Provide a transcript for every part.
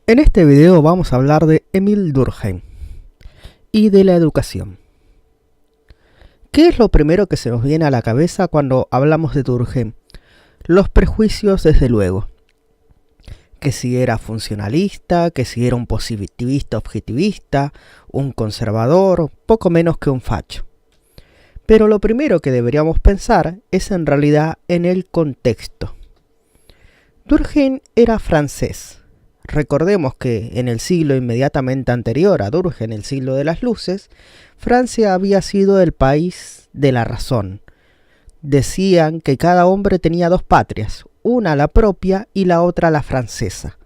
En este video vamos a hablar de Émile Durkheim y de la educación. ¿Qué es lo primero que se nos viene a la cabeza cuando hablamos de Durkheim? Los prejuicios, desde luego. Que si era funcionalista, que si era un positivista objetivista, un conservador, poco menos que un facho. Pero lo primero que deberíamos pensar es en realidad en el contexto. Durkheim era francés. Recordemos que en el siglo inmediatamente anterior a Durkheim, el siglo de las luces, Francia había sido el país de la razón. Decían que cada hombre tenía dos patrias, una la propia y la otra la francesa.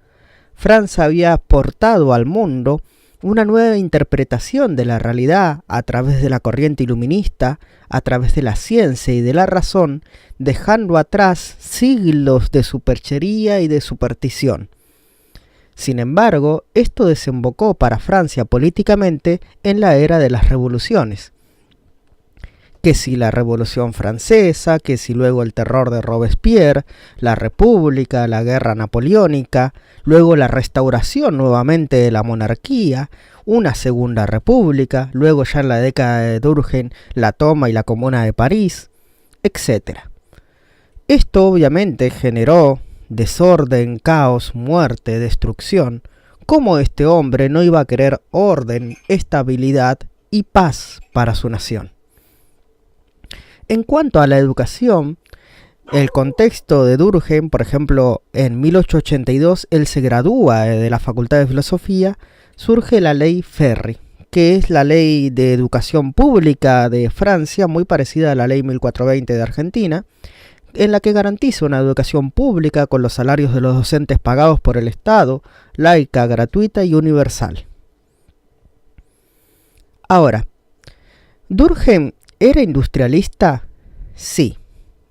Francia había aportado al mundo una nueva interpretación de la realidad a través de la corriente iluminista, a través de la ciencia y de la razón, dejando atrás siglos de superchería y de superstición. Sin embargo, esto desembocó para Francia políticamente en la era de las revoluciones. Que si la Revolución Francesa, que si luego el terror de Robespierre, la República, la Guerra Napoleónica, luego la restauración nuevamente de la monarquía, una Segunda República, luego ya en la década de Durkheim la toma y la Comuna de París, etc. Esto obviamente generó desorden, caos, muerte, destrucción. ¿Cómo este hombre no iba a querer orden, estabilidad y paz para su nación? En cuanto a la educación, el contexto de Durkheim, por ejemplo, en 1882 él se gradúa de la Facultad de Filosofía, surge la ley Ferry, que es la ley de educación pública de Francia, muy parecida a la ley 1420 de Argentina, en la que garantiza una educación pública con los salarios de los docentes pagados por el Estado, laica, gratuita y universal. Ahora, ¿Durkheim era industrialista? Sí.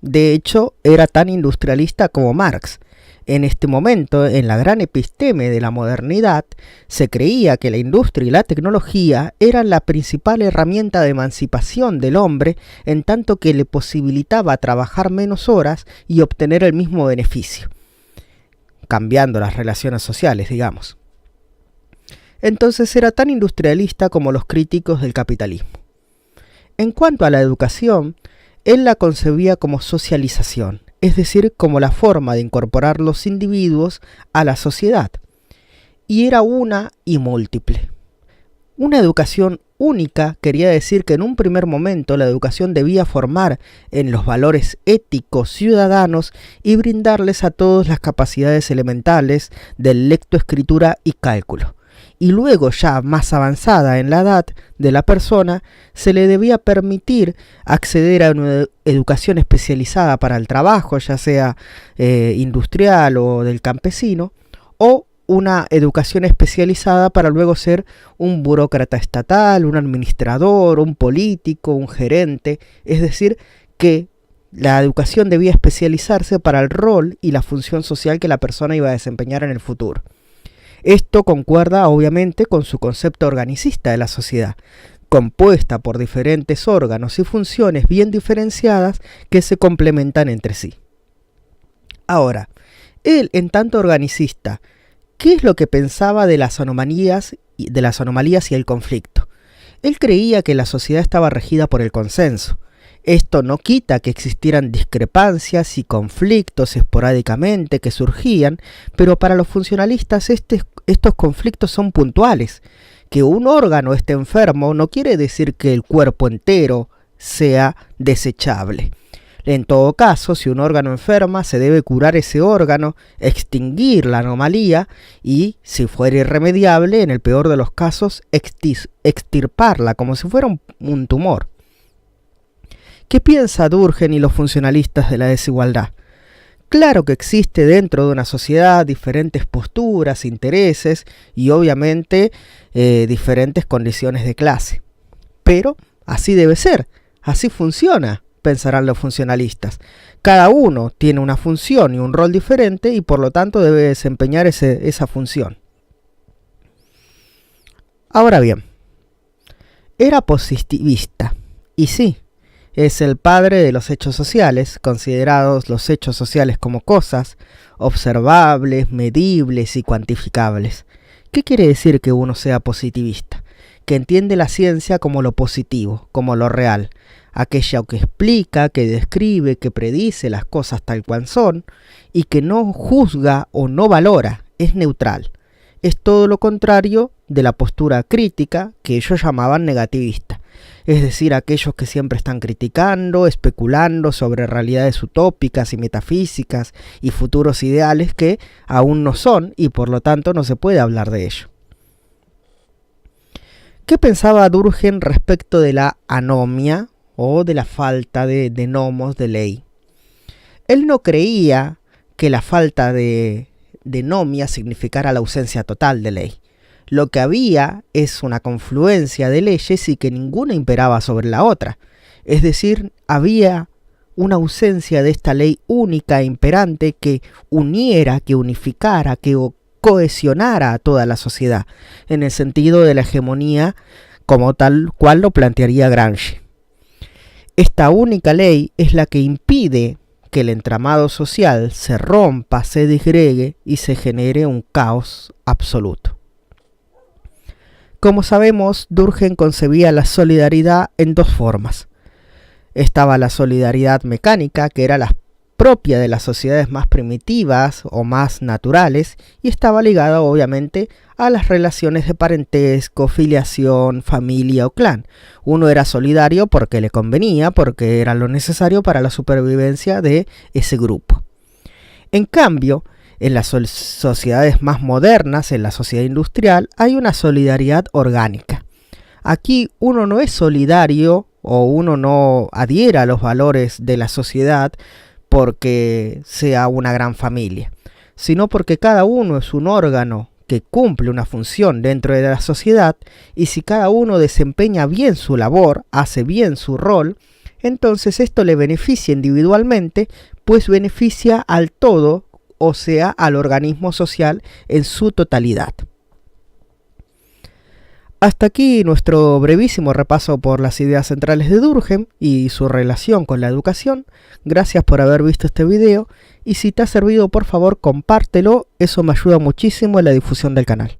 De hecho, era tan industrialista como Marx. En este momento, en la gran episteme de la modernidad, se creía que la industria y la tecnología eran la principal herramienta de emancipación del hombre, en tanto que le posibilitaba trabajar menos horas y obtener el mismo beneficio, cambiando las relaciones sociales, digamos. Entonces era tan industrialista como los críticos del capitalismo. En cuanto a la educación, él la concebía como socialización, es decir, como la forma de incorporar los individuos a la sociedad. Y era una y múltiple. Una educación única quería decir que en un primer momento la educación debía formar en los valores éticos ciudadanos y brindarles a todos las capacidades elementales de lectoescritura y cálculo. Y luego, ya más avanzada en la edad de la persona, se le debía permitir acceder a una educación especializada para el trabajo, ya sea industrial o del campesino, o una educación especializada para luego ser un burócrata estatal, un administrador, un político, un gerente. Es decir, que la educación debía especializarse para el rol y la función social que la persona iba a desempeñar en el futuro. Esto concuerda obviamente con su concepto organicista de la sociedad, compuesta por diferentes órganos y funciones bien diferenciadas que se complementan entre sí. Ahora, él, en tanto organicista, ¿qué es lo que pensaba de las anomalías y el conflicto? Él creía que la sociedad estaba regida por el consenso. Esto no quita que existieran discrepancias y conflictos esporádicamente que surgían, pero para los funcionalistas estos conflictos son puntuales. Que un órgano esté enfermo no quiere decir que el cuerpo entero sea desechable. En todo caso, si un órgano enferma, se debe curar ese órgano, extinguir la anomalía y, si fuera irremediable, en el peor de los casos, extirparla como si fuera un tumor. ¿Qué piensa Durkheim y los funcionalistas de la desigualdad? Claro que existe dentro de una sociedad diferentes posturas, intereses y obviamente diferentes condiciones de clase. Pero así debe ser, así funciona, pensarán los funcionalistas. Cada uno tiene una función y un rol diferente y por lo tanto debe desempeñar esa función. Ahora bien, era positivista, y sí, Es el padre de los hechos sociales, considerados los hechos sociales como cosas observables, medibles y cuantificables. ¿Qué quiere decir que uno sea positivista? Que entiende la ciencia como lo positivo, como lo real, aquello que explica, que describe, que predice las cosas tal cual son, y que no juzga o no valora, es neutral. Es todo lo contrario de la postura crítica que ellos llamaban negativista, es decir, aquellos que siempre están criticando, especulando sobre realidades utópicas y metafísicas y futuros ideales que aún no son y por lo tanto no se puede hablar de ello. ¿Qué pensaba Durkheim respecto de la anomia o de la falta de nomos de ley? Él no creía que la falta de nomia significara la ausencia total de ley. Lo que había es una confluencia de leyes y que ninguna imperaba sobre la otra. Es decir, había una ausencia de esta ley única e imperante que uniera, que unificara, que cohesionara a toda la sociedad, en el sentido de la hegemonía como tal cual lo plantearía Gramsci. Esta única ley es la que impide que el entramado social se rompa, se disgregue y se genere un caos absoluto. Como sabemos, Durkheim concebía la solidaridad en dos formas. Estaba la solidaridad mecánica, que era la propia de las sociedades más primitivas o más naturales, y estaba ligada obviamente a las relaciones de parentesco, filiación, familia o clan. Uno era solidario porque le convenía, porque era lo necesario para la supervivencia de ese grupo. En cambio, en las sociedades más modernas, en la sociedad industrial, hay una solidaridad orgánica. Aquí uno no es solidario o uno no adhiere a los valores de la sociedad porque sea una gran familia, sino porque cada uno es un órgano que cumple una función dentro de la sociedad, y si cada uno desempeña bien su labor, hace bien su rol, entonces esto le beneficia individualmente, pues beneficia al todo, o sea, al organismo social en su totalidad. Hasta aquí nuestro brevísimo repaso por las ideas centrales de Durkheim y su relación con la educación. Gracias por haber visto este video y si te ha servido, por favor compártelo, eso me ayuda muchísimo en la difusión del canal.